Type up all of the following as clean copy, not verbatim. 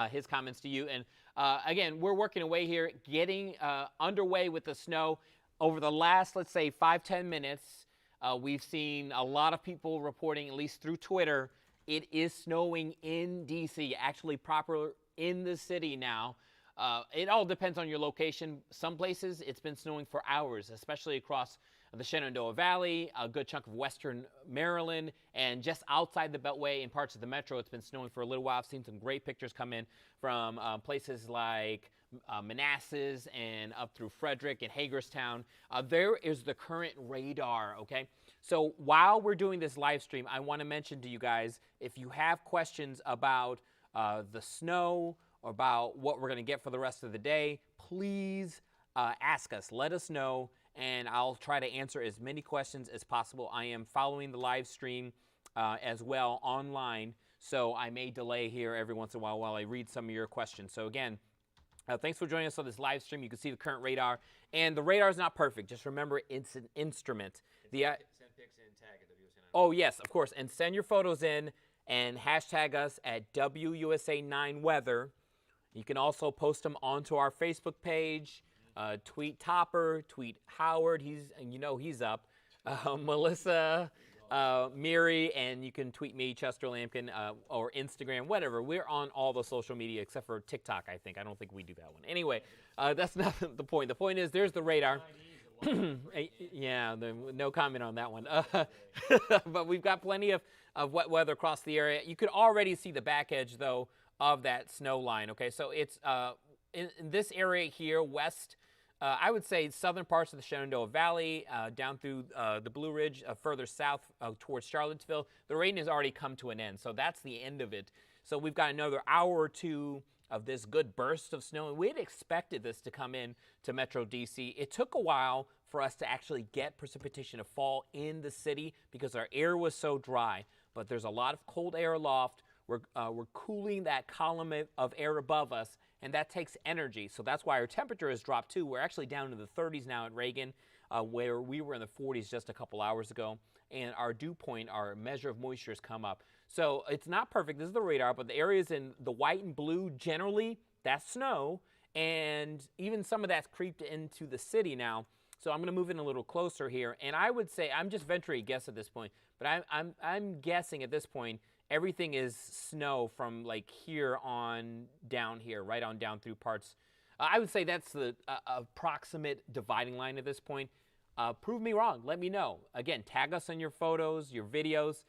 his comments to you. And again, we're working away here, getting underway with the snow. Over the last, let's say, 5-10 minutes, we've seen a lot of people reporting, at least through Twitter, it is snowing in D.C., actually proper in the city now. It all depends on your location. Some places it's been snowing for hours, especially across the Shenandoah Valley, a good chunk of western Maryland, and just outside the Beltway in parts of the metro, it's been snowing for a little while. I've seen some great pictures come in from places like Manassas and up through Frederick and Hagerstown. There is the current radar, okay? So while we're doing this live stream, I want to mention to you guys, if you have questions about the snow or about what we're going to get for the rest of the day, please ask us. Let us know, and I'll try to answer as many questions as possible. I am following the live stream as well online, so I may delay here every once in a while I read some of your questions. So again, thanks for joining us on this live stream. You can see the current radar, and the radar is not perfect. Just remember, it's an instrument. Send pics and tag at WUSA9. Oh yes, of course, and send your photos in and hashtag us at WUSA9Weather. You can also post them onto our Facebook page. Tweet Topper, tweet Howard. He's up. Melissa, Miri, and you can tweet me, Chester Lampkin, or Instagram, whatever. We're on all the social media except for TikTok, I think. I don't think we do that one. Anyway, that's not the point. The point is there's the radar. Yeah, no comment on that one. But we've got plenty of wet weather across the area. You could already see the back edge, though, of that snow line. Okay, so it's in this area here, west, I would say southern parts of the Shenandoah Valley, down through the Blue Ridge, further south towards Charlottesville. The rain has already come to an end, so that's the end of it. So we've got another hour or two of this good burst of snow, and we had expected this to come in to Metro D.C. It took a while for us to actually get precipitation to fall in the city because our air was so dry, but there's a lot of cold air aloft. We're cooling that column of air above us, and that takes energy. So that's why our temperature has dropped too. We're actually down to the 30s now at Reagan, where we were in the 40s just a couple hours ago. And our dew point, our measure of moisture, has come up. So it's not perfect. This is the radar, but the areas in the white and blue, generally, that's snow. And even some of that's creeped into the city now. So I'm going to move in a little closer here. And I would say, I'm just venturing a guess at this point, but I'm guessing at this point, everything is snow from like here on down here, right on down through parts. I would say that's the approximate dividing line at this point. Prove me wrong. Let me know. Again, tag us on your photos, your videos.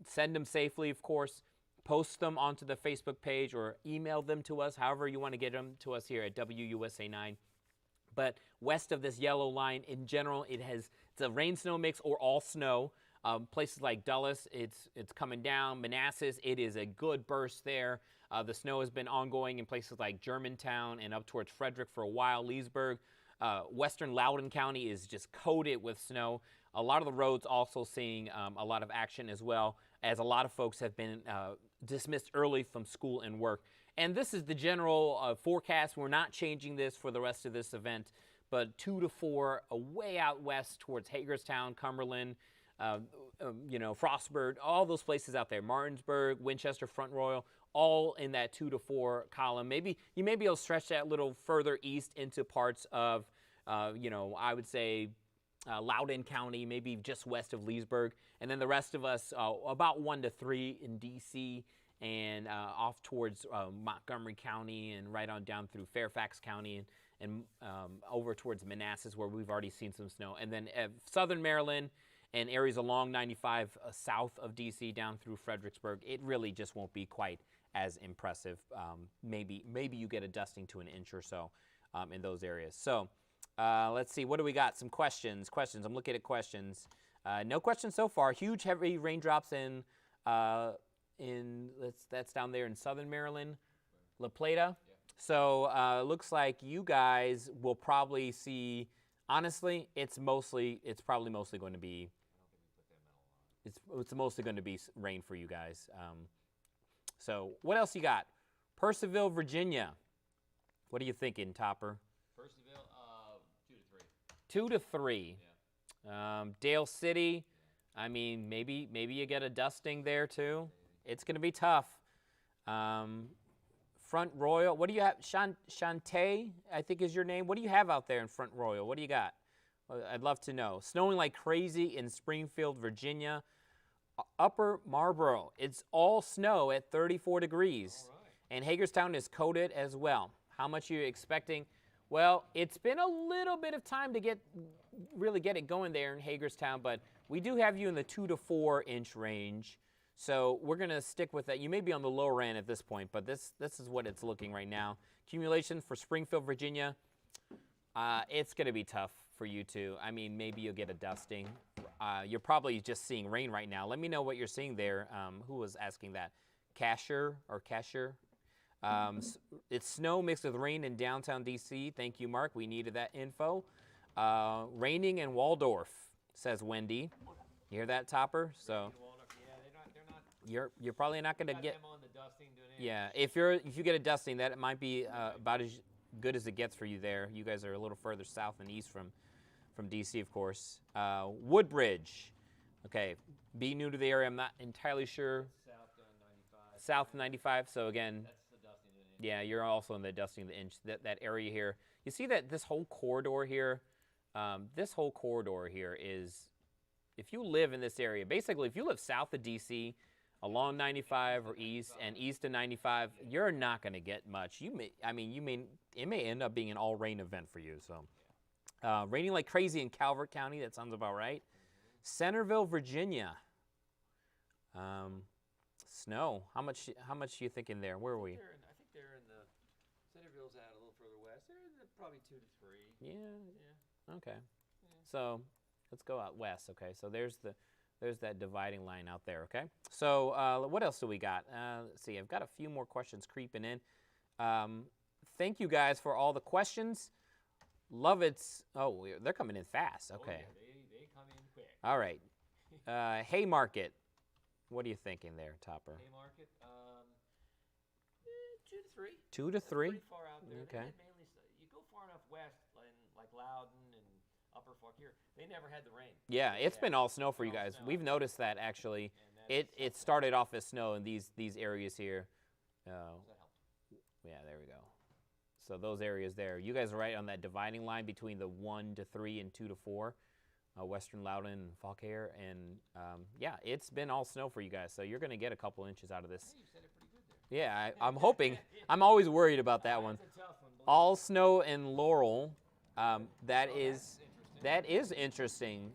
Send them safely, of course. Post them onto the Facebook page or email them to us, however you want to get them to us here at WUSA9. But west of this yellow line, in general, it's a rain-snow mix or all snow. Places like Dulles, it's coming down. Manassas, it is a good burst there. The snow has been ongoing in places like Germantown and up towards Frederick for a while. Leesburg, western Loudoun County is just coated with snow. A lot of the roads also seeing a lot of action as well, as a lot of folks have been dismissed early from school and work. And this is the general forecast. We're not changing this for the rest of this event, but 2 to 4 way out west towards Hagerstown, Cumberland, Frostburg, all those places out there, Martinsburg, Winchester, Front Royal, all in that 2 to 4 column. Maybe you may be able to stretch that a little further east into parts of, I would say Loudoun County, maybe just west of Leesburg, and then the rest of us about 1 to 3 in D.C. and off towards Montgomery County and right on down through Fairfax County and over towards Manassas where we've already seen some snow, and then southern Maryland and areas along 95 south of D.C. down through Fredericksburg. It really just won't be quite as impressive. Maybe you get a dusting to an inch or so in those areas. So let's see. What do we got? Some questions. I'm looking at questions. No questions so far. Huge heavy raindrops that's down there in southern Maryland, La Plata. Yeah. So looks like you guys will probably see. Honestly, it's probably mostly going to be. It's mostly going to be rain for you guys. So what else you got? Purcellville, Virginia. What are you thinking, Topper? Purcellville, 2 to 3. Yeah. Dale City. Yeah. I mean, maybe you get a dusting there too. It's going to be tough. Front Royal. What do you have? Shantae, I think is your name. What do you have out there in Front Royal? What do you got? I'd love to know. Snowing like crazy in Springfield, Virginia. Upper Marlboro. It's all snow at 34 degrees. All right. And Hagerstown is coated as well. How much are you expecting? Well, it's been a little bit of time to really get it going there in Hagerstown, but we do have you in the 2 to 4 inch range. So we're going to stick with that. You may be on the lower end at this point, but this is what it's looking right now. Accumulation for Springfield, Virginia, it's going to be tough for you too. I mean, maybe you'll get a dusting. You're probably just seeing rain right now. Let me know what you're seeing there. Who was asking that? Casher. It's snow mixed with rain in downtown D.C. Thank you, Mark. We needed that info. Raining in Waldorf, says Wendy. You hear that, Topper? So Yeah, you're probably not going to get. them on the dusting doing anything. Yeah, if you get a dusting, that might be about as good as it gets for you there. You guys are a little further south and east from D.C., of course. Woodbridge. Okay, be new to the area. I'm not entirely sure. South on 95. South 95. So again, That's the dusting doing anything. yeah, you're also in the dusting of the inch. That area here. You see that this whole corridor here. This whole corridor here is, if you live in this area, basically, if you live south of D.C., along 95 or east and east of 95, you're not going to get much. It may end up being an all-rain event for you. So, raining like crazy in Calvert County. That sounds about right. Centerville, Virginia. Snow. How much are you thinking there? Where are we? I think they're in the Centerville's out a little further west. They're in probably 2 to 3. Yeah. Okay. So let's go out west. Okay. So there's that dividing line out there. Okay. So what else do we got? Let's see. I've got a few more questions creeping in. Thank you guys for all the questions. Love it. Oh, they're coming in fast. Okay. Oh, yeah, they come in quick. All right. Haymarket. What are you thinking there, Topper? Haymarket, 2 to 3. 2 to 3. Pretty far out there. Okay. They mainly, you go far enough west, like Loudon and Upper Fauquier, they never had the rain. Yeah, it's been all snow for you guys. We've noticed that actually. It started off as snow in these areas here. That helped. Yeah, there we go. So those areas there. You guys are right on that dividing line between the 1 to 3 and 2 to 4. Western Loudon and Fauquier. And yeah, it's been all snow for you guys. So you're going to get a couple inches out of this. Hey, you said it pretty good there. Yeah, I'm hoping. I'm always worried about that one. That's a tough one. All snow in Laurel. That is interesting.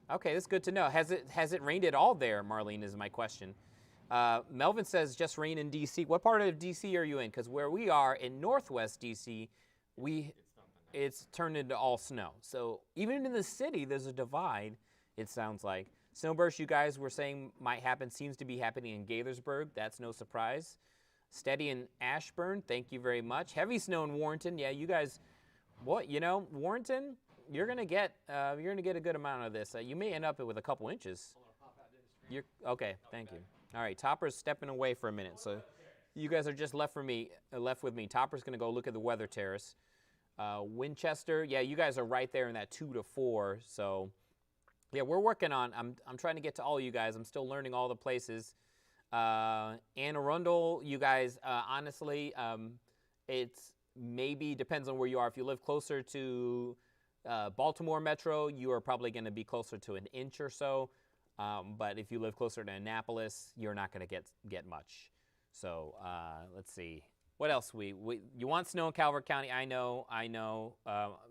Okay, that's good to know. Has it rained at all there, Marlene, is my question. Melvin says just rain in D.C. What part of D.C. are you in? Because where we are in northwest D.C., it's turned into all snow. So even in the city, there's a divide, it sounds like. Snowburst, you guys were saying might happen, seems to be happening in Gaithersburg. That's no surprise. Steady in Ashburn, thank you very much. Heavy snow in Warrenton. Yeah, you guys, Warrenton, you're gonna get a good amount of this. You may end up with a couple inches. Okay, thank you. All right, Topper's stepping away for a minute, so you guys are just left with me. Topper's gonna go look at the weather terrace. Winchester, yeah, you guys are right there in that 2 to 4. So, yeah, we're working on. I'm trying to get to all you guys. I'm still learning all the places. Anne Arundel, you guys, honestly, it's maybe depends on where you are. If you live closer to Baltimore Metro, you are probably going to be closer to an inch or so. But if you live closer to Annapolis, you're not going to get much. So let's see. What else? You want snow in Calvert County? I know.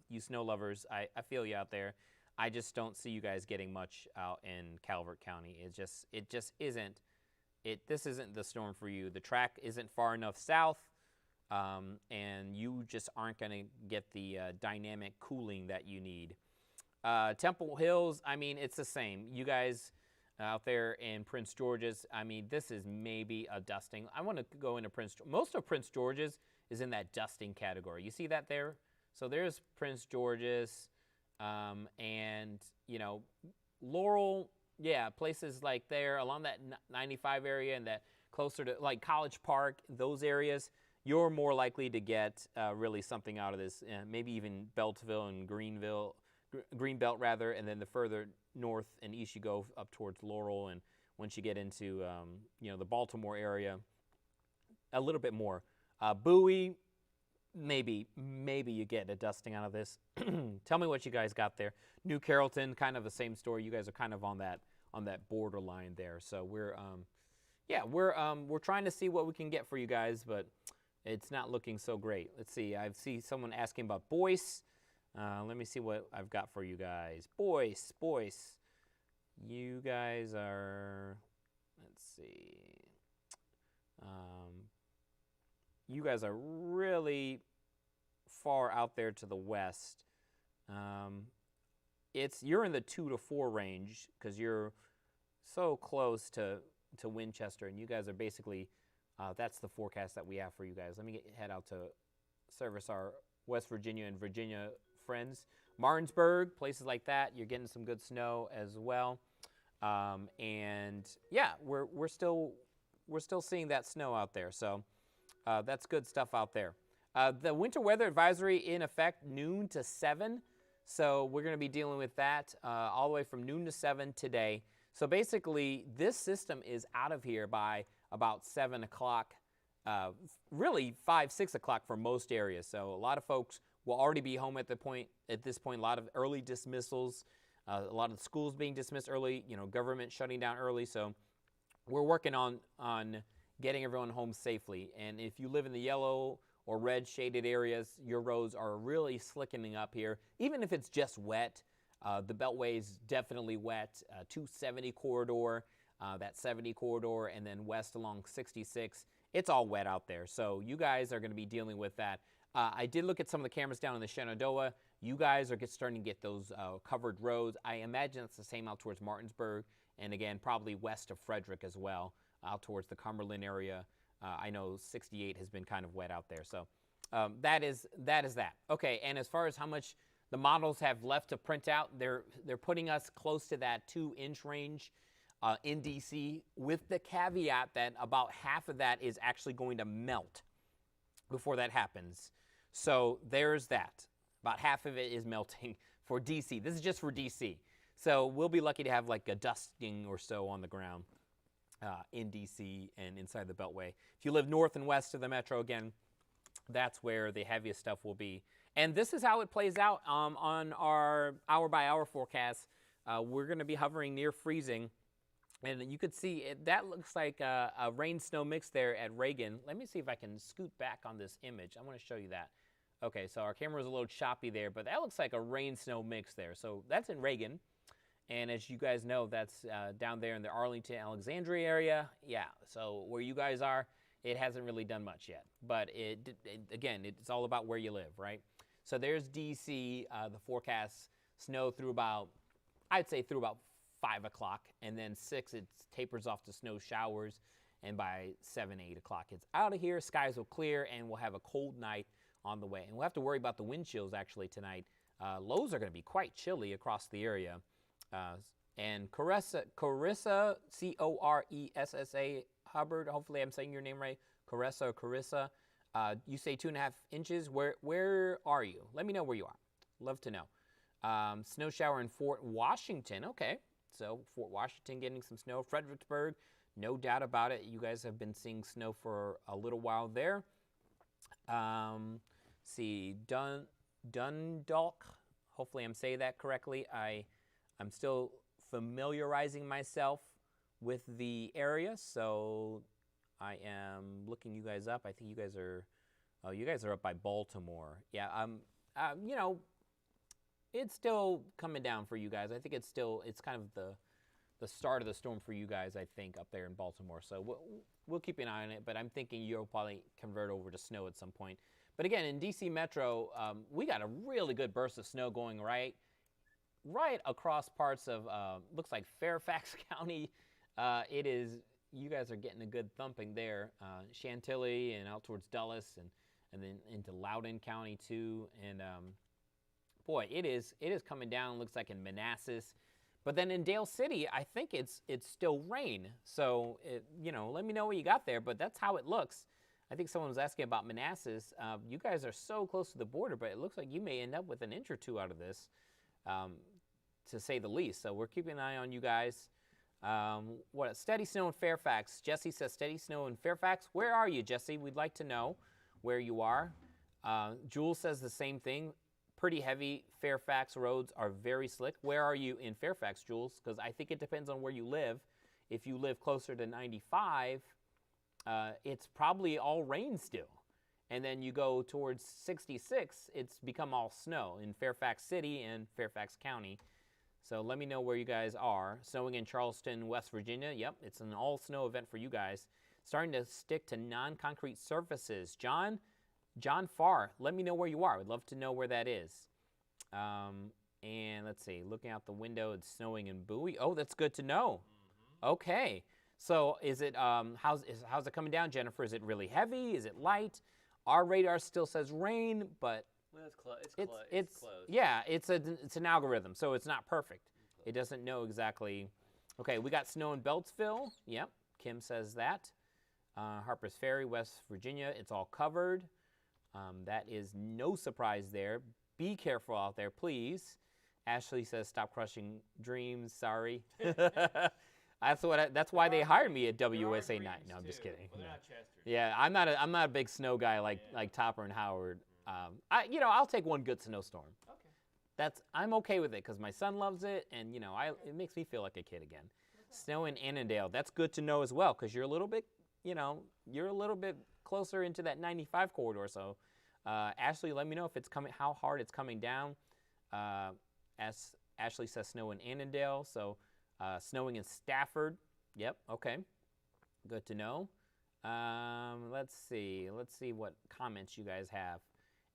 You snow lovers, I feel you out there. I just don't see you guys getting much out in Calvert County. It just isn't. This isn't the storm for you. The track isn't far enough south, and you just aren't going to get the dynamic cooling that you need. Temple Hills, I mean, it's the same. You guys out there in Prince George's, I mean, this is maybe a dusting. I want to go into most of Prince George's is in that dusting category. You see that there? So there's Prince George's, and, Laurel, yeah, places like there along that 95 area and that closer to like College Park, those areas, you're more likely to get really something out of this. Maybe even Beltsville and Greenbelt rather, and then the further north and east you go up towards Laurel, and once you get into the Baltimore area, a little bit more. Bowie, maybe you get a dusting out of this. Tell me what you guys got there. New Carrollton, kind of the same story. You guys are kind of on that borderline there. So we're trying to see what we can get for you guys, but it's not looking so great. Let's see. I see someone asking about Boyce. Let me see what I've got for you guys. Boyce. You guys are, let's see. You guys are really far out there to the west. You're in the 2 to 4 range because you're so close to Winchester, and you guys are basically, that's the forecast that we have for you guys. Let me head out to service our West Virginia and Virginia friends. Martinsburg, places like that, you're getting some good snow as well. And yeah, we're still seeing that snow out there. So that's good stuff out there. The winter weather advisory in effect noon to 7. So we're going to be dealing with that all the way from noon to 7 today. So basically, this system is out of here by about 7 o'clock, really 5, 6 o'clock for most areas. So a lot of folks will already be home at this point. A lot of early dismissals, a lot of schools being dismissed early, government shutting down early. So we're working on getting everyone home safely. And if you live in the yellow or red shaded areas, your roads are really slickening up here. Even if it's just wet, the Beltway is definitely wet. 270 corridor, that 70 corridor, and then west along 66. It's all wet out there. So you guys are going to be dealing with that. I did look at some of the cameras down in the Shenandoah. You guys are starting to get those covered roads. I imagine it's the same out towards Martinsburg, and again, probably west of Frederick as well, out towards the Cumberland area. I know 68 has been kind of wet out there. So that is that. Okay, and as far as how much the models have left to print out, they're putting us close to that 2-inch range in DC, with the caveat that about half of that is actually going to melt before that happens. So there's that. About half of it is melting for DC. This is just for DC. So we'll be lucky to have like a dusting or so on the ground in DC and inside the Beltway. If you live north and west of the metro, again, that's where the heaviest stuff will be. And this is how it plays out on our hour-by-hour forecast. We're going to be hovering near freezing. And you could see that looks like a rain-snow mix there at Reagan. Let me see if I can scoot back on this image. I want to show you that. Okay, so our camera is a little choppy there, but that looks like a rain-snow mix there. So that's in Reagan. And as you guys know, that's down there in the Arlington, Alexandria area. Yeah, so where you guys are, it hasn't really done much yet. But again, it's all about where you live, right? So there's DC, the forecast, snow through about, I'd say through about 5 o'clock. And then 6, it tapers off to snow showers. And by 7, 8 o'clock, it's out of here. Skies will clear, and we'll have a cold night on the way. And we'll have to worry about the wind chills actually tonight. Lows are going to be quite chilly across the area. And Carissa, C-O-R-E-S-S-A, Hubbard, hopefully I'm saying your name right, Carissa, you say 2.5 inches. Where are you? Let me know where you are. Love to know. Snow shower in Fort Washington. Okay, so Fort Washington getting some snow. Fredericksburg, no doubt about it. You guys have been seeing snow for a little while there. See, Dundalk, hopefully I'm saying that correctly. I'm still familiarizing myself with the area, so I am looking you guys up. I think you guys are up by Baltimore. Yeah, it's still coming down for you guys. I think it's kind of the start of the storm for you guys, I think, up there in Baltimore. So we'll keep an eye on it, but I'm thinking you'll probably convert over to snow at some point. But again, in DC Metro, we got a really good burst of snow going right across parts of, looks like Fairfax County. You guys are getting a good thumping there. Chantilly and out towards Dulles and then into Loudoun County too. And boy, it is coming down, looks like in Manassas. But then in Dale City, I think it's still rain. So, let me know what you got there, but that's how it looks. I think someone was asking about Manassas. You guys are so close to the border, but it looks like you may end up with an inch or two out of this, to say the least. So we're keeping an eye on you guys. What steady snow in Fairfax? Jesse says steady snow in Fairfax. Where are you, Jesse? We'd like to know where you are. Jules says the same thing. Pretty heavy. Fairfax roads are very slick. Where are you in Fairfax, Jules? Because I think it depends on where you live. If you live closer to 95, it's probably all rain still. And then you go towards 66, it's become all snow in Fairfax City and Fairfax County. So let me know where you guys are. Snowing in Charleston, West Virginia. Yep, it's an all-snow event for you guys. Starting to stick to non-concrete surfaces. John Farr, let me know where you are. I'd love to know where that is. And let's see, looking out the window, it's snowing in Bowie. Oh, that's good to know. Okay. So is it, how's it coming down, Jennifer? Is it really heavy? Is it light? Our radar still says rain, but well, it's close. Yeah, it's an algorithm, so it's not perfect. It doesn't know exactly. Okay, we got snow in Beltsville. Yep, Kim says that. Harper's Ferry, West Virginia, it's all covered. That is no surprise there. Be careful out there, please. Ashley says, "Stop crushing dreams." Sorry. That's why they hired me at WUSA 9. No, I'm just kidding. Well, they're not Chester's. Yeah, I'm not a big snow guy like Topper and Howard. I'll take one good snowstorm. Okay. I'm okay with it because my son loves it, and it makes me feel like a kid again. Snow in Annandale, that's good to know as well because you're a little bit, you're a little bit closer into that 95 corridor. So, Ashley, let me know if it's coming, how hard it's coming down. As Ashley says, snow in Annandale. So. Snowing in Stafford. Yep, okay. Good to know. Let's see what comments you guys have.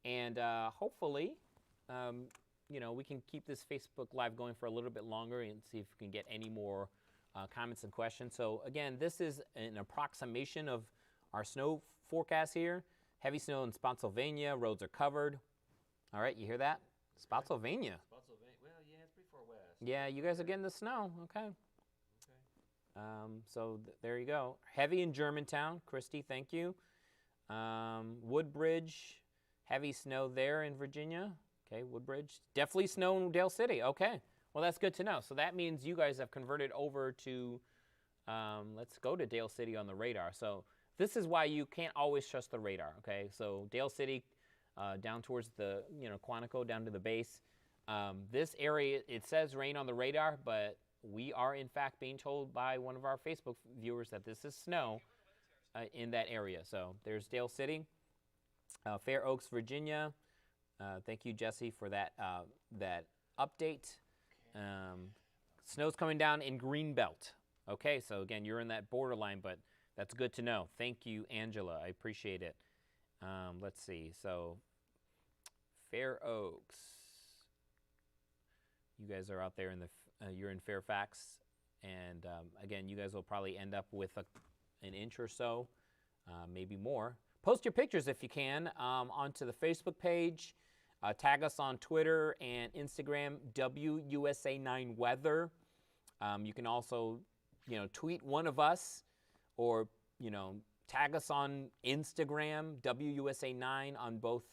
And hopefully, we can keep this Facebook Live going for a little bit longer and see if we can get any more comments and questions. So again, this is an approximation of our snow forecast here. Heavy snow in Spotsylvania. Roads are covered. All right, you hear that? Spotsylvania. Well, yeah, it's pretty far west. Yeah, you guys are getting the snow. Okay. So there you go. Heavy in Germantown. Christy, thank you. Woodbridge, heavy snow there in Virginia. Okay, Woodbridge. Definitely snow in Dale City. Okay. Well, that's good to know. So that means you guys have converted over to, let's go to Dale City on the radar. So this is why you can't always trust the radar. Okay. So Dale City, down towards the, Quantico, down to the base. This area, it says rain on the radar, but we are in fact being told by one of our Facebook viewers that this is snow in that area. So there's Dale City, Fair Oaks, Virginia. Thank you, Jesse, for that update. Snow's coming down in Greenbelt. Okay, so again, you're in that borderline, but that's good to know. Thank you, Angela. I appreciate it. Let's see. So Fair Oaks. You guys are out there in you're in Fairfax, and again, you guys will probably end up with an inch or so, maybe more. Post your pictures if you can onto the Facebook page. Tag us on Twitter and Instagram, WUSA9 Weather. You can also, tweet one of us, or tag us on Instagram, WUSA9 on both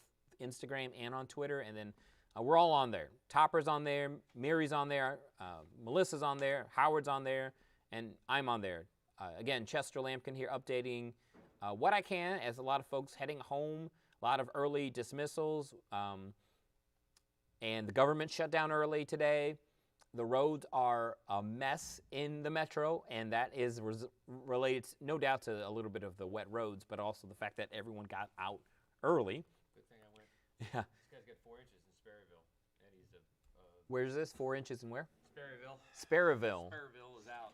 Instagram and on Twitter, and then. We're all on there. Topper's on there, Mary's on there, Melissa's on there, Howard's on there, and I'm on there. Again, Chester Lampkin here updating what I can as a lot of folks heading home, a lot of early dismissals, and the government shut down early today. The roads are a mess in the metro, and that is related, no doubt, to a little bit of the wet roads, but also the fact that everyone got out early. Good thing I went. Yeah. This guy's got 4 inches in Sperryville, and he's Where's this? 4 inches in where? Sperryville. Sperryville. Sperryville is out.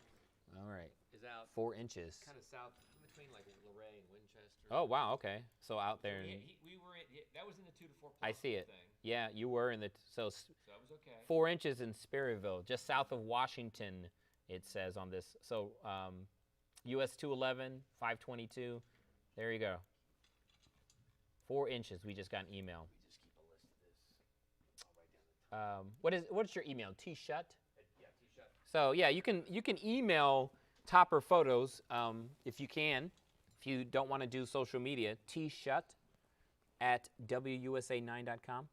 All right. Is out. 4 inches. Kind of south, between like Luray and Winchester. Oh wow. Okay. So out there. We were that was in the 2 to 4. I see it. Thing. Yeah, you were in the So that was okay. 4 inches in Sperryville, just south of Washington. It says on this. So US 211, 522. There you go. 4 inches. We just got an email. We just keep a list of this. I'll write down the What's your email? T-Shut? Yeah, T-Shut. So yeah, you can email Topper photos if you can. If you don't want to do social media, T-Shut at WUSA9.com.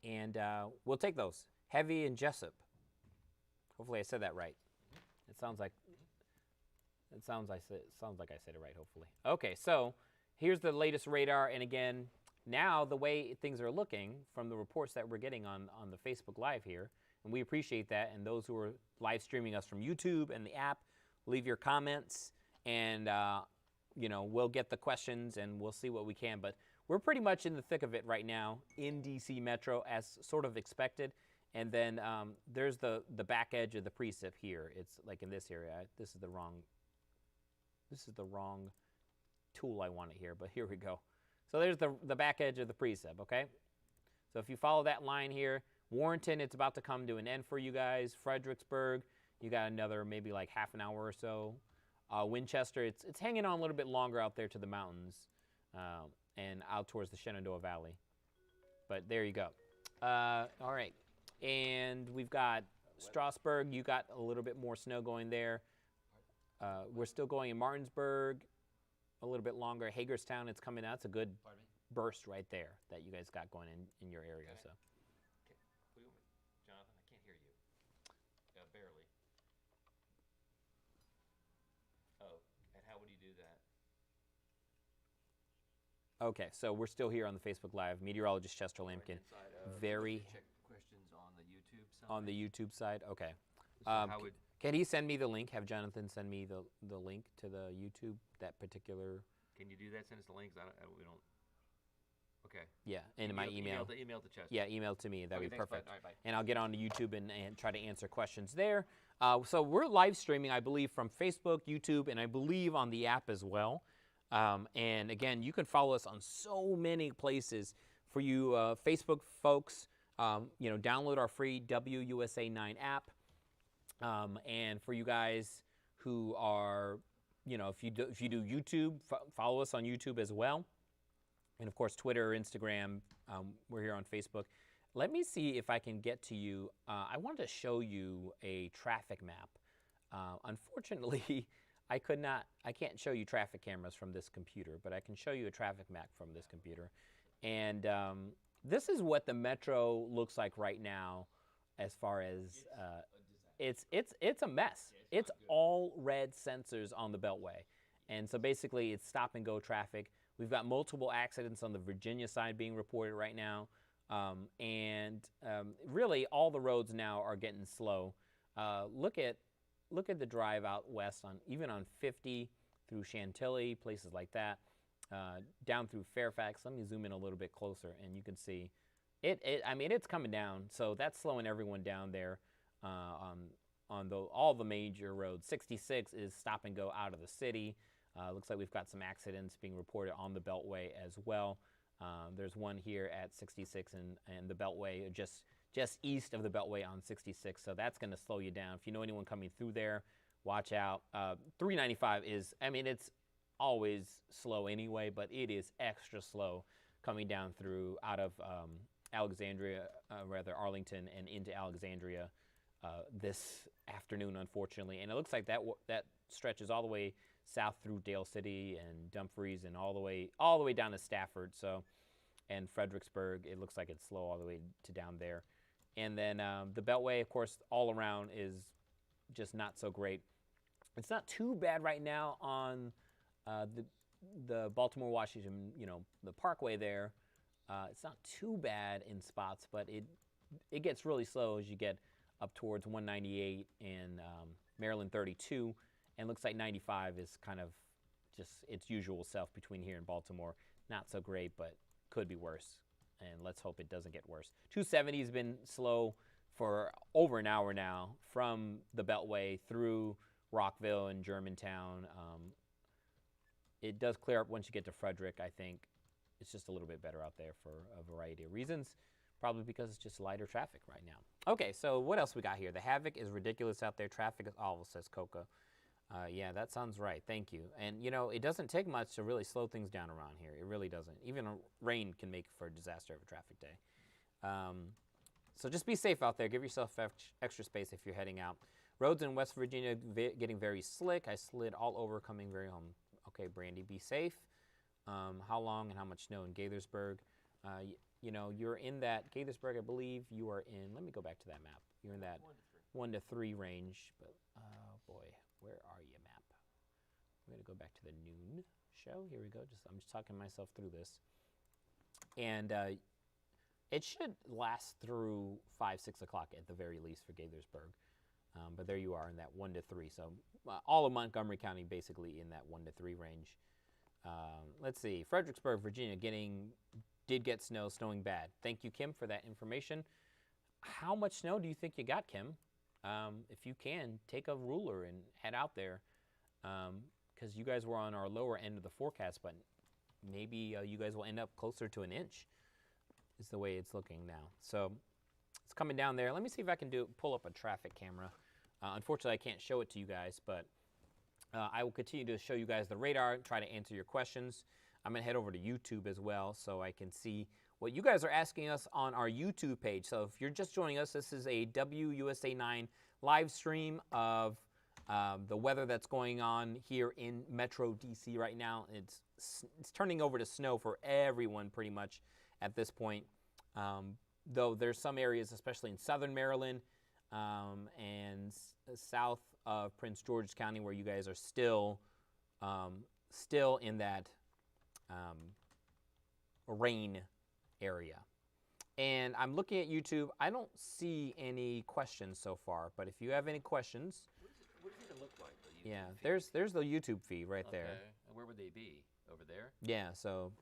And we'll take those. Heavy and Jessup. Hopefully I said that right. It sounds like I said it right. Hopefully. Okay, so here's the latest radar, and again, now the way things are looking from the reports that we're getting on the Facebook Live here, and we appreciate that. And those who are live streaming us from YouTube and the app, leave your comments, and we'll get the questions and we'll see what we can. But we're pretty much in the thick of it right now in DC Metro, as sort of expected. And then there's the back edge of the precip here. It's like in this area. This is the wrong tool I wanted here, but here we go. So there's the back edge of the precip, okay? So if you follow that line here, Warrenton, it's about to come to an end for you guys. Fredericksburg, you got another maybe like half an hour or so. Winchester, it's hanging on a little bit longer out there to the mountains and out towards the Shenandoah Valley. But there you go. All right. And we've got Strasburg. You got a little bit more snow going there. We're still going in Martinsburg, a little bit longer. Hagerstown, it's coming out. It's a good burst right there that you guys got going in your area. Okay. So, Jonathan, I can't hear you. Barely. Oh, and how would you do that? okay, so we're still here on the Facebook Live. Meteorologist Chester Lampkin. Very check questions on the YouTube side. on the YouTube side. Okay. So how would Can he send me the link? Have Jonathan send me the link to the YouTube, that particular. Can you do that? Send us the links. We don't. Okay. Yeah, in my email. Email to Chester. Yeah, email to me. That'd be thanks, bud. perfect. All right, bye. And I'll get on to YouTube and try to answer questions there. So we're live streaming, I believe, from Facebook, YouTube, and I believe on the app as well. And again, you can follow us on so many places. For you Facebook folks, download our free WUSA 9 app. And for you guys who are, if you do YouTube, follow us on YouTube as well. And of course, Twitter, Instagram. We're here on Facebook. Let me see if I can get to you. I wanted to show you a traffic map. Unfortunately, I can't show you traffic cameras from this computer, but I can show you a traffic map from this computer. And this is what the metro looks like right now, as far as it's a mess. It's all red sensors on the Beltway, and so basically it's stop and go traffic. We've got multiple accidents on the Virginia side being reported right now, and really all the roads now are getting slow. Look at the drive out west even on 50 through Chantilly, places like that, down through Fairfax. Let me zoom in a little bit closer, and you can see it's coming down. So that's slowing everyone down there on all the major roads. 66 is stop and go out of the city. Looks like we've got some accidents being reported on the Beltway as well. There's one here at 66 and the Beltway, just east of the Beltway on 66. So that's going to slow you down. If you know anyone coming through there, watch out. 395 it's always slow anyway, but it is extra slow coming down through out of Arlington and into Alexandria this afternoon, unfortunately. And it looks like that stretches all the way south through Dale City and Dumfries and all the way down to Stafford. So, and Fredericksburg, it looks like it's slow all the way to down there. And then the Beltway, of course, all around is just not so great. It's not too bad right now on the Baltimore Washington, the Parkway there. It's not too bad in spots, but it gets really slow as you get up towards 198 and Maryland 32. And looks like 95 is kind of just its usual self between here and Baltimore. Not so great, but could be worse. And let's hope it doesn't get worse. 270 has been slow for over an hour now from the Beltway through Rockville and Germantown. It does clear up once you get to Frederick, I think. It's just a little bit better out there for a variety of reasons. Probably because it's just lighter traffic right now. Okay, so what else we got here? The havoc is ridiculous out there. Traffic is awful, says Coca. Yeah, that sounds right. Thank you. And, it doesn't take much to really slow things down around here. It really doesn't. Even rain can make for a disaster of a traffic day. So just be safe out there. Give yourself extra space if you're heading out. Roads in West Virginia getting very slick. I slid all over coming very home. Okay, Brandy, be safe. How long and how much snow in Gaithersburg? You're in that Gaithersburg, I believe you are in. Let me go back to that map. You're in that 1 to 3 range. But, oh, boy. Where are you, map? I'm going to go back to the noon show. Here we go. I'm just talking myself through this. And it should last through 5, 6 o'clock at the very least for Gaithersburg. But there you are in that 1 to 3. So all of Montgomery County basically in that 1 to 3 range. Let's see. Fredericksburg, Virginia did get snow, snowing bad. Thank you, Kim, for that information. How much snow do you think you got, Kim? If you can, take a ruler and head out there because you guys were on our lower end of the forecast, but maybe you guys will end up closer to an inch is the way it's looking now. So it's coming down there. Let me see if I can pull up a traffic camera. Unfortunately, I can't show it to you guys, but I will continue to show you guys the radar and try to answer your questions. I'm going to head over to YouTube as well so I can see what you guys are asking us on our YouTube page. So if you're just joining us, this is a WUSA 9 live stream of the weather that's going on here in Metro DC right now. It's turning over to snow for everyone pretty much at this point, though there's some areas, especially in southern Maryland and south of Prince George's County, where you guys are still in that rain area. And I'm looking at YouTube. I don't see any questions so far, but if you have any questions, What does it even look like? The YouTube yeah, feed? there's the YouTube feed right there. Okay. And where would they be? Over there? Yeah, so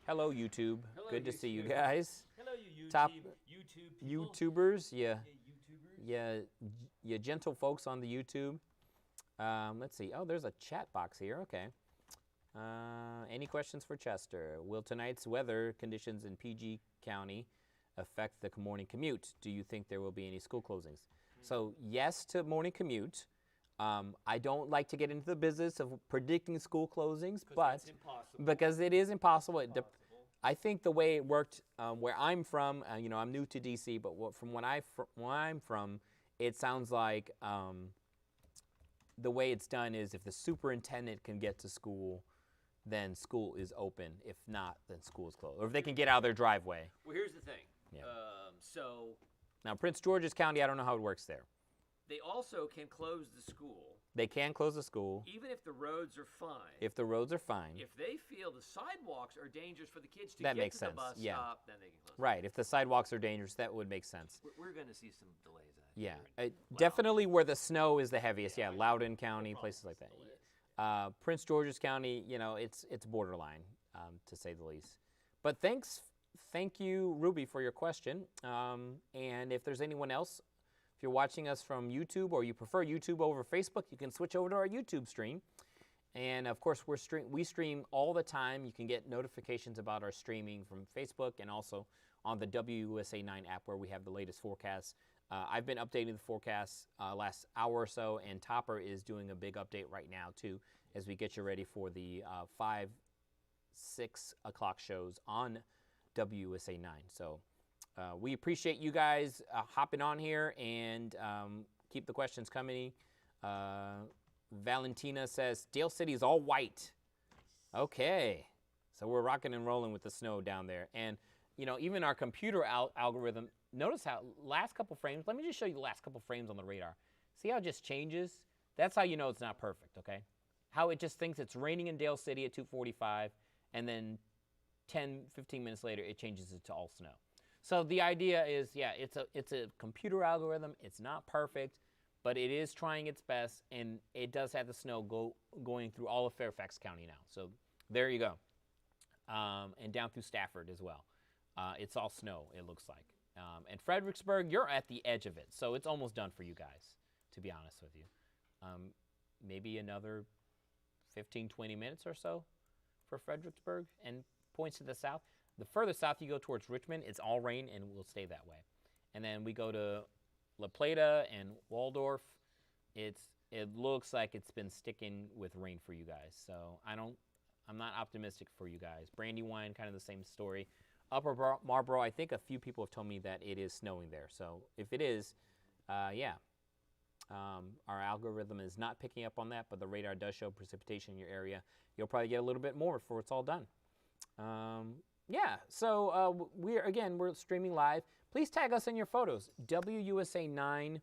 hello YouTube. Hello, Good to see you YouTube. guys. Hello, you YouTube. Top YouTube people. YouTubers, yeah. YouTubers. Yeah, gentle folks on the YouTube. Let's see. Oh, there's a chat box here. Okay. Any questions for Chester? Will tonight's weather conditions in PG County affect the morning commute? Do you think there will be any school closings? So yes to morning commute. I don't like to get into the business of predicting school closings, but it's impossible. because it is impossible. I think the way it worked where I'm from, I'm new to DC, but from where I'm from, it sounds like the way it's done is if the superintendent can get to school, then school is open. If not, then school is closed. Or if they can get out of their driveway. Well, here's the thing. Yeah. So Now, Prince George's County, I don't know how it works there. they also can close the school They can close the school even if the roads are fine. if the roads are fine. If they feel the sidewalks are dangerous for the kids to That get makes to the sense, bus yeah. stop, then they can close. Right, if the sidewalks are dangerous, that would make sense. We're going to see some delays. Yeah, here. definitely where the snow is the heviest. Yeah, Yeah, Loudoun County, places like that. Delays. Prince George's County, it's borderline, to say the least. But thank you, Ruby, for your question. And if there's anyone else, if you're watching us from YouTube or you prefer YouTube over Facebook, you can switch over to our YouTube stream. And of course, we stream all the time. You can get notifications about our streaming from Facebook and also on the WUSA 9 app where we have the latest forecasts. I've been updating the forecasts last hour or so, and Topper is doing a big update right now too, as we get you ready for the 5, 6 o'clock shows on WUSA 9. So we appreciate you guys hopping on here and keep the questions coming. Valentina says, Dale City is all white. Okay, so we're rocking and rolling with the snow down there. And, even our computer algorithm, notice how last couple frames, let me just show you the last couple frames on the radar. See how it just changes? That's how you know it's not perfect, okay? How it just thinks it's raining in Dale City at 2:45, and then 10, 15 minutes later, it changes it to all snow. So the idea is, yeah, it's a computer algorithm. It's not perfect, but it is trying its best, and it does have the snow going through all of Fairfax County now. So there you go. And down through Stafford as well. It's all snow, it looks like. And Fredericksburg, you're at the edge of it, so it's almost done for you guys, to be honest with you. Maybe another 15, 20 minutes or so for Fredericksburg and points to the south. The further south you go towards Richmond, it's all rain and will stay that way. And then we go to La Plata and Waldorf. It looks like it's been sticking with rain for you guys. So I'm not optimistic for you guys. Brandywine, kind of the same story. Upper Marlboro, I think a few people have told me that it is snowing there. So if it is, yeah. Our algorithm is not picking up on that, but the radar does show precipitation in your area. You'll probably get a little bit more before it's all done. Yeah, so we're streaming live. Please tag us in your photos. WUSA9,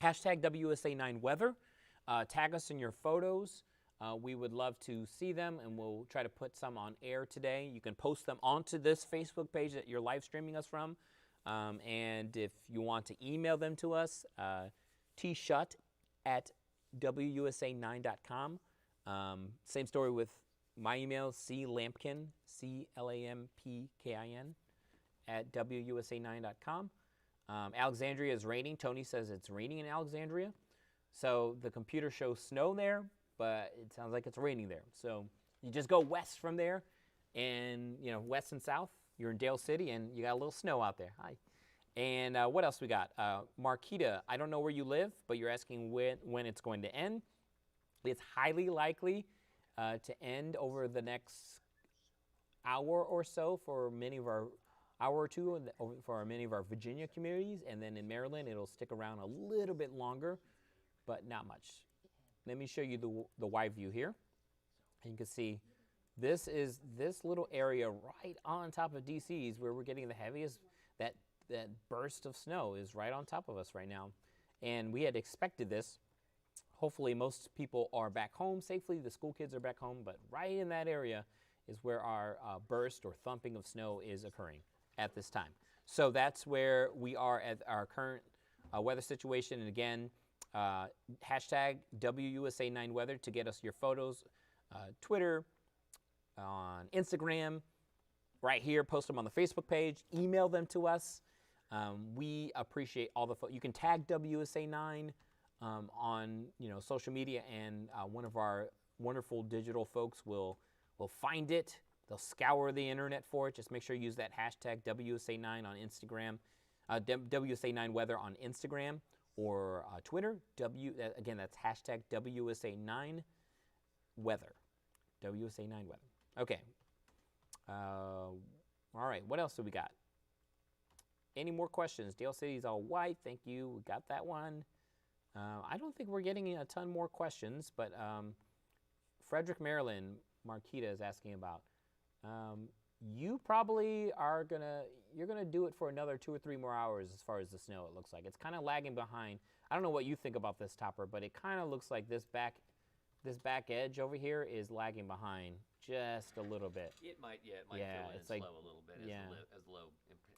hashtag WUSA9 weather. Tag us in your photos. We would love to see them, and we'll try to put some on air today. You can post them onto this Facebook page that you're live streaming us from. And if you want to email them to us, tshutt@wusa9.com. Same story with my email, clampkin, CLAMPKIN, @wusa9.com. Alexandria is raining. Tony says it's raining in Alexandria. So the computer shows snow there, but it sounds like it's raining there. So you just go west from there, and west and south. You're in Dale City, and you got a little snow out there. Hi. And what else we got? Marquita, I don't know where you live, but you're asking when it's going to end. It's highly likely to end over the next hour or so for many of our hour or two for many of our Virginia communities, and then in Maryland it'll stick around a little bit longer, but not much. Let me show you the wide view here. And you can see this is this little area right on top of DC is where we're getting the heaviest. That burst of snow is right on top of us right now, and we had expected this. Hopefully most people are back home safely. The school kids are back home, but right in that area is where our burst or thumping of snow is occurring at this time. So that's where we are at our current weather situation. And again, hashtag WUSA9weather to get us your photos. Twitter, on Instagram, right here, post them on the Facebook page, email them to us. We appreciate all the you can tag WUSA9 on social media, and one of our wonderful digital folks will find it. They'll scour the internet for it. Just make sure you use that hashtag WUSA9 on Instagram, WUSA9weather on Instagram or Twitter. Again, that's hashtag WUSA9weather. WUSA9weather. Okay. All right. What else do we got? Any more questions? Dale City's all white. Thank you. We got that one. I don't think we're getting a ton more questions, but Frederick, Maryland, Marquita is asking about. You probably you're gonna do it for another 2 or 3 more hours as far as the snow. It looks like it's kind of lagging behind. I don't know what you think about this, Topper, but it kind of looks like this back edge over here is lagging behind just a little bit. It might fill in it's like, slow a little bit as the low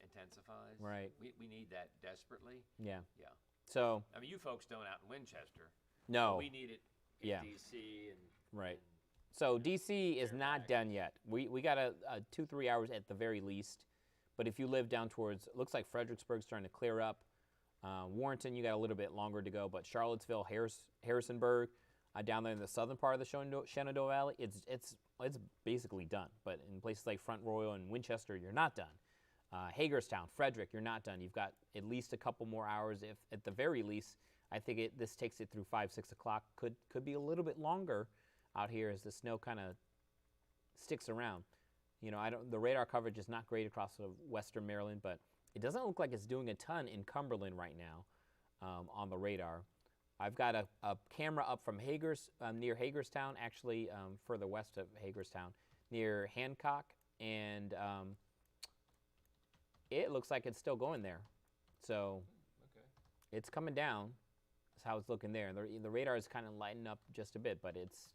intensifies. Right. We need that desperately. Yeah. Yeah. So. I mean, you folks don't out in Winchester. No. We need it in DC and. Right. So DC is not done yet. We got a 2-3 hours at the very least. But if you live down towards, it looks like Fredericksburg's starting to clear up. Warrenton, you got a little bit longer to go. But Charlottesville, Harrisonburg, down there in the southern part of the Shenandoah Valley, it's basically done. But in places like Front Royal and Winchester, you're not done. Hagerstown, Frederick, you're not done. You've got at least a couple more hours. If at the very least, I think this takes it through 5-6 o'clock. Could be a little bit longer out here as the snow kind of sticks around. The radar coverage is not great across western Maryland, but it doesn't look like it's doing a ton in Cumberland right now on the radar. I've got a camera up from near Hagerstown, actually further west of Hagerstown, near Hancock, and it looks like it's still going there. So It's coming down. That's how it's looking there. The radar is kind of lighting up just a bit, but it's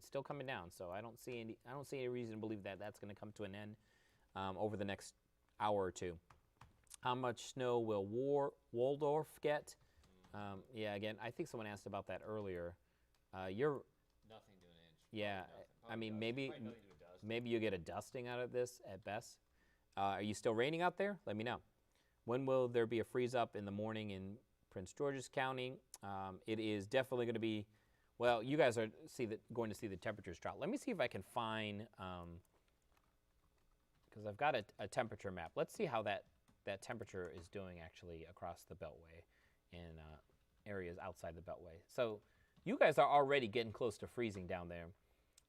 still coming down. So I don't see any reason to believe that that's going to come to an end over the next hour or two. How much snow will Waldorf get? Again, I think someone asked about that earlier. You're nothing to an inch. Yeah, I mean maybe you get a dusting out of this at best. Are you still raining out there? Let me know. When will there be a freeze up in the morning in Prince George's County? It is definitely going to be. Well, you guys are going to see the temperatures drop. Let me see if I can find because I've got a temperature map. Let's see how that temperature is doing actually across the Beltway and areas outside the Beltway. So you guys are already getting close to freezing down there.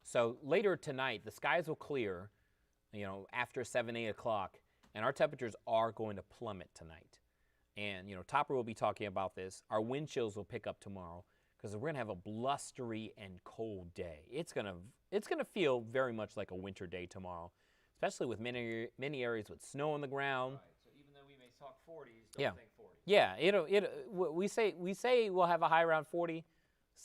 So later tonight, the skies will clear, after 7-8 o'clock, and our temperatures are going to plummet tonight. And, Topper will be talking about this. Our wind chills will pick up tomorrow because we're going to have a blustery and cold day. It's going to feel very much like a winter day tomorrow, especially with many areas with snow on the ground. Right. So even though we may talk 40s, don't think 40s. Yeah, we say we'll have a high around 40.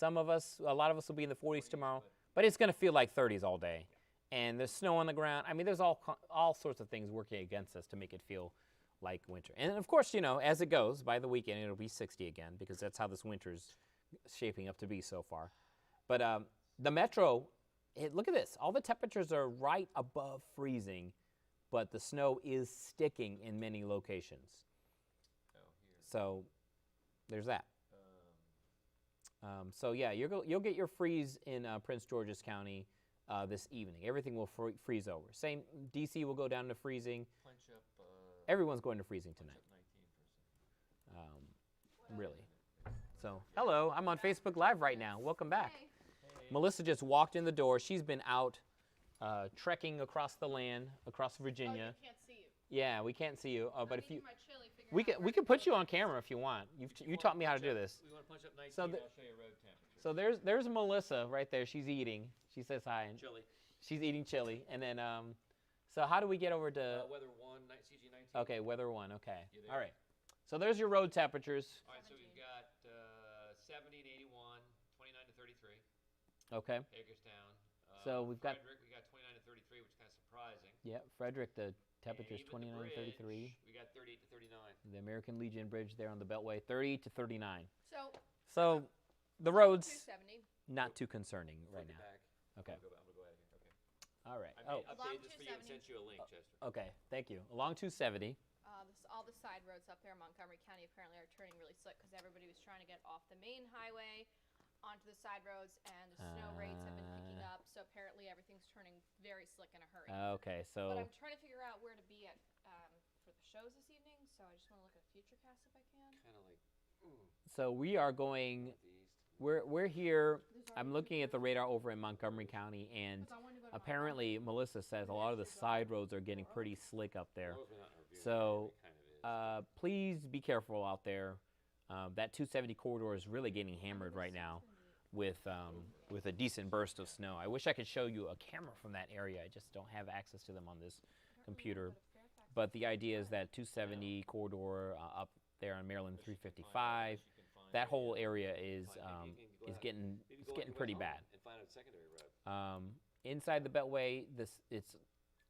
A lot of us will be in the 40s tomorrow, but it's going to feel like 30s all day. And there's snow on the ground. I mean, there's all sorts of things working against us to make it feel like winter. And of course, as it goes, by the weekend it'll be 60 again because that's how this winter's shaping up to be so far. But the metro, look at this. All the temperatures are right above freezing, but the snow is sticking in many locations. So there's that. So yeah, you'll get your freeze in Prince George's County this evening. Everything will freeze over. Same, DC will go down to freezing. Everyone's going to freezing tonight. Really. So, hello, I'm on Facebook Live right now. Welcome back. Hey. Melissa just walked in the door. She's been out trekking across the land, across Virginia. Oh, you can't see you. Yeah, we can't see you. But if you, My chili, we can put you on camera if you want. You taught me how to do this. We want to punch up 19, So I'll show you road temperature. So there's Melissa right there. She's eating. She says hi. And Chili. she's eating chili. And then, so how do we get over to? Weather 1, CG 19. Okay, weather 1. Okay. You there? All right. So there's your road temperatures. All right, so we've got 70 to 81, 29 to 33. Okay. Hagerstown. So we've got- Frederick, we got 29 to 33, which is kind of surprising. Yeah, Frederick, the temperature's And even 29 the to 33. bridge, we got 38 to 39. The American Legion Bridge there on the Beltway, 30 to 39. So So the roads, 270. not too concerning right Flip it now. back. Okay. I'm going to go ahead here. Okay. All right. I Oh, made Along updated this for you and 270. sent you a link, Chester. okay. Thank you. Along 270. All the side roads up there in Montgomery County apparently are turning really slick because everybody was trying to get off the main highway onto the side roads, and the snow rates have been picking up. So apparently everything's turning very slick in a hurry. Okay, But so I'm trying to figure out where to be at for the shows this evening. So I just want to look at Futurecast if I can. Kind of like we are going. the east. We're here. I'm looking at the radar over in Montgomery County, and 'Cause I wanted to go to apparently Melissa says a lot of the side roads are getting pretty slick up there. Those were not in our view. So, It kind of is. please be careful out there. That 270 corridor is really getting hammered right now with a decent burst of snow. I wish I could show you a camera from that area. I just don't have access to them on this computer. But the idea is that 270 corridor up there on Maryland 355, that whole area is getting pretty bad. And find a secondary road. Inside the Beltway, it's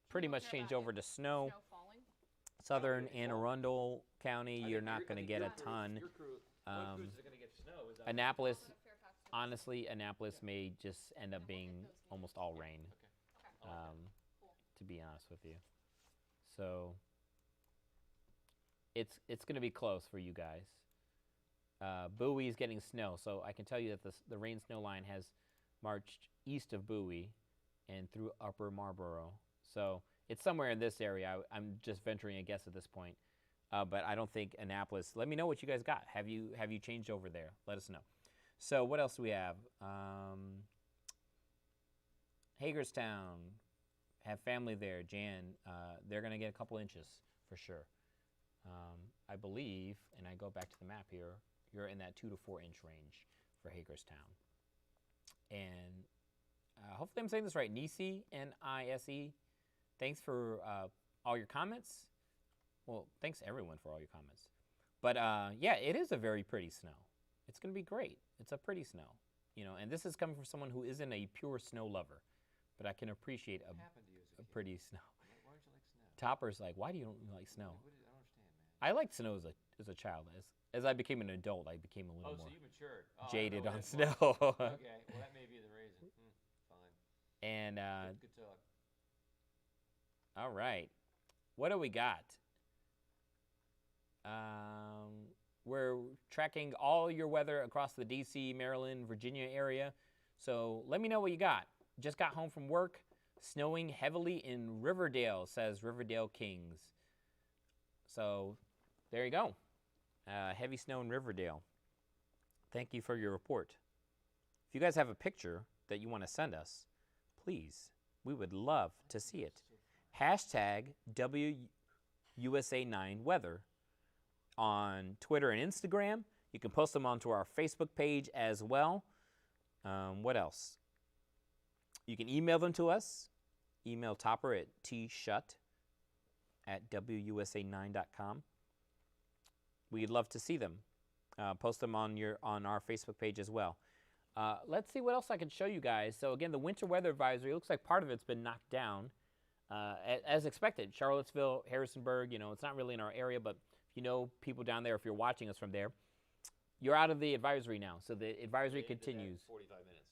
pretty much changed over to snow. Snow falling. Southern Anne Arundel County, I you're think not your- going to I think get your a crew- ton. Your crew, Um, one cruise is going to get snow. Is Annapolis, I'll go to Fairfax first. honestly, Annapolis may just end up being almost all rain, Okay. Cool. to be honest with you. So it's going to be close for you guys. Bowie is getting snow, so I can tell you that the rain snow line has marched east of Bowie and through Upper Marlboro. So it's somewhere in this area. I'm just venturing a guess at this point. But I don't think Annapolis. Let me know what you guys got. Have you changed over there? Let us know. So what else do we have? Hagerstown, have family there. Jan, they're going to get a couple inches for sure. I believe, and I go back to the map here, you're in that 2 to 4 inch range for Hagerstown. And hopefully I'm saying this right, Nise, N-I-S-E. Thanks for all your comments. Well, thanks everyone for all your comments. But yeah, it is a very pretty snow. It's going to be great. It's a pretty snow, and this is coming from someone who isn't a pure snow lover, but I can appreciate What happened to you as a kid? pretty snow. Why don't you like snow? Topper's like, why do you don't like snow? I don't understand, man. I liked snow as a child. As I became an adult, I became a little Oh, so more you matured. Oh, I jaded know on that snow. much. Okay, well that may be the reason. Fine. And Good talk. all right, what do we got? We're tracking all your weather across the D.C., Maryland, Virginia area. So let me know what you got. Just got home from work. Snowing heavily in Riverdale, says Riverdale Kings. So there you go. Heavy snow in Riverdale. Thank you for your report. If you guys have a picture that you want to send us, please, we would love to see it. Hashtag WUSA9weather on Twitter and Instagram. You can post them onto our Facebook page as well. What else? You can email them to us. Email Topper at tshut@wusa9.com. We'd love to see them. Post them on our Facebook page as well. Let's see what else I can show you guys. So again, the winter weather advisory, looks like part of it's been knocked down. As expected, Charlottesville, Harrisonburg, it's not really in our area, but if you know people down there, if you're watching us from there, you're out of the advisory now. So the advisory continues. 45 minutes.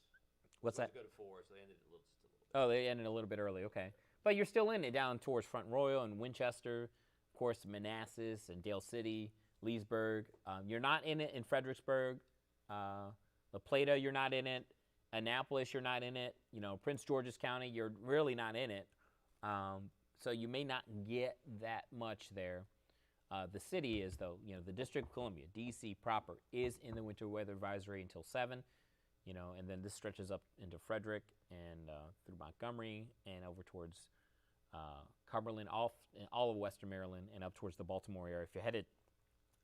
What's that? Go to 4, so they ended it a little. Oh, they ended a little bit early. Okay, but you're still in it down towards Front Royal and Winchester, of course, Manassas and Dale City, Leesburg. You're not in it in Fredericksburg, La Plata. You're not in it. Annapolis, you're not in it. Prince George's County, you're really not in it. So you may not get that much there. The city is, though. The District of Columbia, D.C. proper, is in the winter weather advisory until 7. And then this stretches up into Frederick and through Montgomery and over towards Cumberland, all of Western Maryland, and up towards the Baltimore area. If you're headed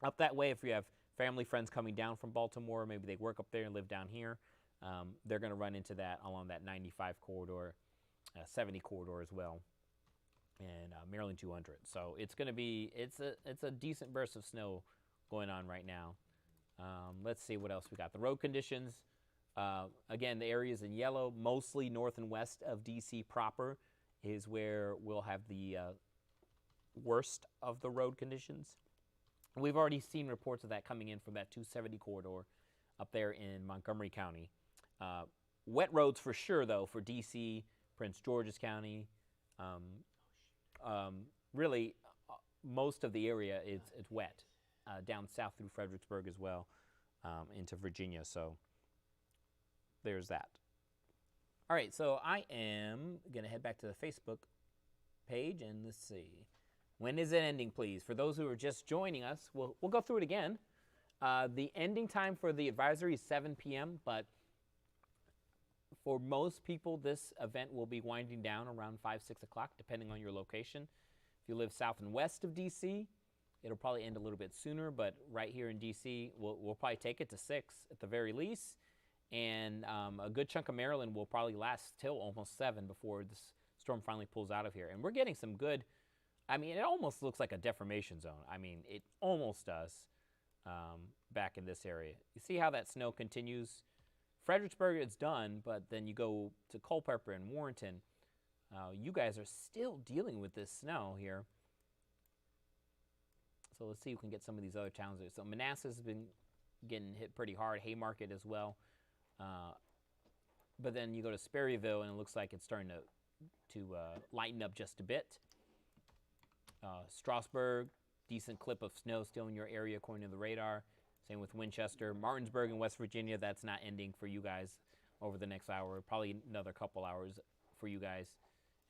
up that way, if you have family, friends coming down from Baltimore, maybe they work up there and live down here, they're going to run into that along that 95 corridor, 70 corridor as well, and Maryland 200. So it's going to be, it's a decent burst of snow going on right now. Let's see what else we got. The road conditions. Again, the areas in yellow, mostly north and west of D.C. proper, is where we'll have the worst of the road conditions. We've already seen reports of that coming in from that 270 corridor up there in Montgomery County. Wet roads for sure, though, for D.C., Prince George's County. Really, most of the area is wet, down south through Fredericksburg as well, into Virginia. So there's that. All right, so I am going to head back to the Facebook page, and let's see. When is it ending, please? For those who are just joining us, we'll go through it again. The ending time for the advisory is 7 p.m., but for most people, this event will be winding down around 5, 6 o'clock, depending on your location. If you live south and west of D.C., it'll probably end a little bit sooner, but right here in D.C., we'll probably take it to 6 at the very least. And a good chunk of Maryland will probably last till almost 7 before this storm finally pulls out of here. And we're getting some good, it almost looks like a deformation zone. It almost does back in this area. You see how that snow continues? Fredericksburg is done, but then you go to Culpeper and Warrenton. You guys are still dealing with this snow here. So let's see if we can get some of these other towns there. So Manassas has been getting hit pretty hard, Haymarket as well. But then you go to Sperryville, and it looks like it's starting to lighten up just a bit. Strasburg, decent clip of snow still in your area according to the radar. Same with Winchester. Martinsburg in West Virginia, that's not ending for you guys over the next hour. Probably another couple hours for you guys.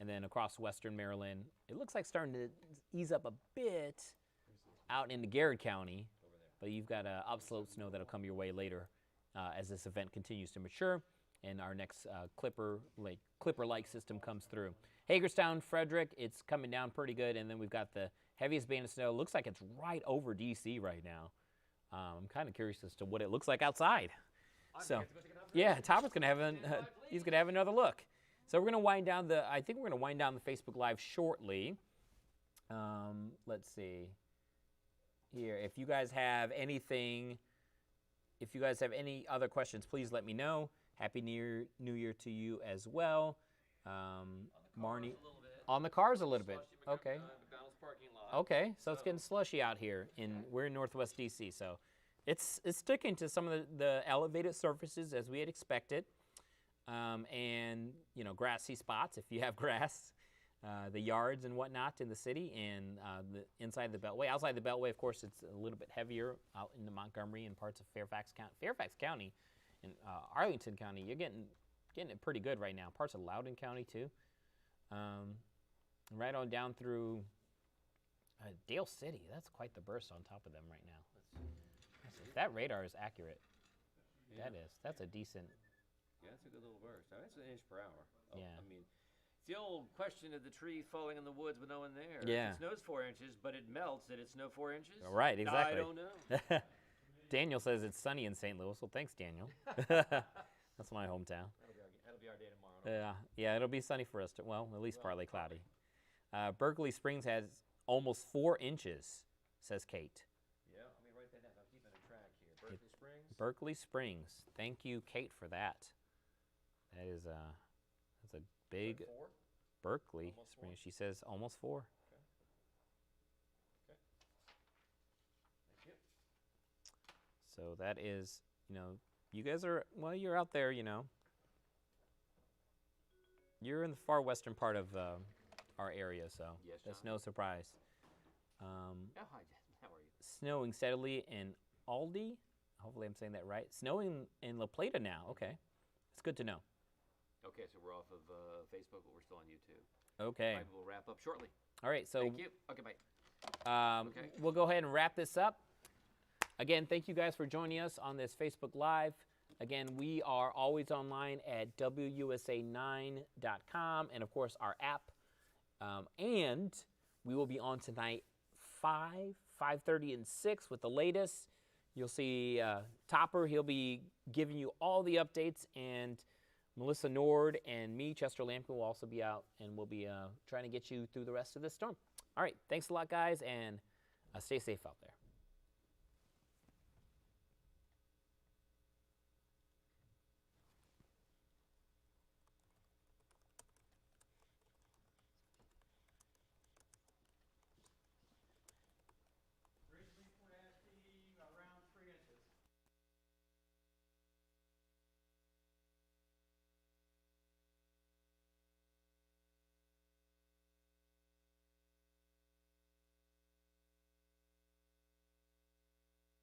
And then across Western Maryland, it looks like starting to ease up a bit out into Garrett County. But you've got upslope snow that'll come your way later as this event continues to mature and our next Clipper-like system comes through. Hagerstown, Frederick, it's coming down pretty good, and then we've got the heaviest band of snow. Looks like it's right over D.C. right now. I'm kind of curious as to what it looks like outside. So, yeah, Topper's going to have he's going to have another look. So we're going to wind down I think we're going to wind down the Facebook Live shortly. Let's see here. If you guys have anything, if you guys have any other questions, please let me know. Happy New Year to you as well. Marnie, on the cars a little bit. Okay. Okay, so it's getting slushy out here. We're in Northwest DC, so it's sticking to some of the elevated surfaces as we had expected, and grassy spots if you have grass, the yards and whatnot in the city, and inside the Beltway. Outside the Beltway, of course, it's a little bit heavier out into Montgomery and parts of Fairfax County, and Arlington County. You're getting it pretty good right now. Parts of Loudoun County too, right on down through Dale City. That's quite the burst on top of them right now. If that radar is accurate, yeah. That's a decent. Yeah, that's a good little burst. That's an inch per hour. Yeah. It's the old question of the tree falling in the woods with no one there. Yeah. It snows 4 inches, but it melts. Did it snow 4 inches? Right, exactly. I don't know. Daniel says it's sunny in St. Louis. Well, thanks, Daniel. That's my hometown. That'll be our day tomorrow. Yeah, it'll be sunny for us. At least partly cloudy. Berkeley Springs has almost 4 inches, says Kate. Yeah, let me write that down. I'm keeping a track here. Berkeley Springs. Berkeley Springs. Thank you, Kate, for that. That is that's a big 4? Berkeley Almost 4? Springs. She says almost 4. Okay. Okay. Thank you. So that is, you guys are, well, you're out there, You're in the far western part of our area, so Yes, that's John. no surprise. Oh, hi, Jen. How are you? Snowing steadily in Aldi. Hopefully I'm saying that right. Snowing in La Plata now. Okay. It's good to know. Okay, so we're off of Facebook, but we're still on YouTube. Okay. Maybe we'll wrap up shortly. All right. So Thank you. Okay, bye. Okay. we'll go ahead and wrap this up. Again, thank you guys for joining us on this Facebook Live. Again, we are always online at WUSA9.com and, of course, our app. And we will be on tonight 5, 5:30, and 6 with the latest. You'll see Topper. He'll be giving you all the updates. And Melissa Nord and me, Chester Lampkin, will also be out. And we'll be trying to get you through the rest of this storm. All right. Thanks a lot, guys. And stay safe out there.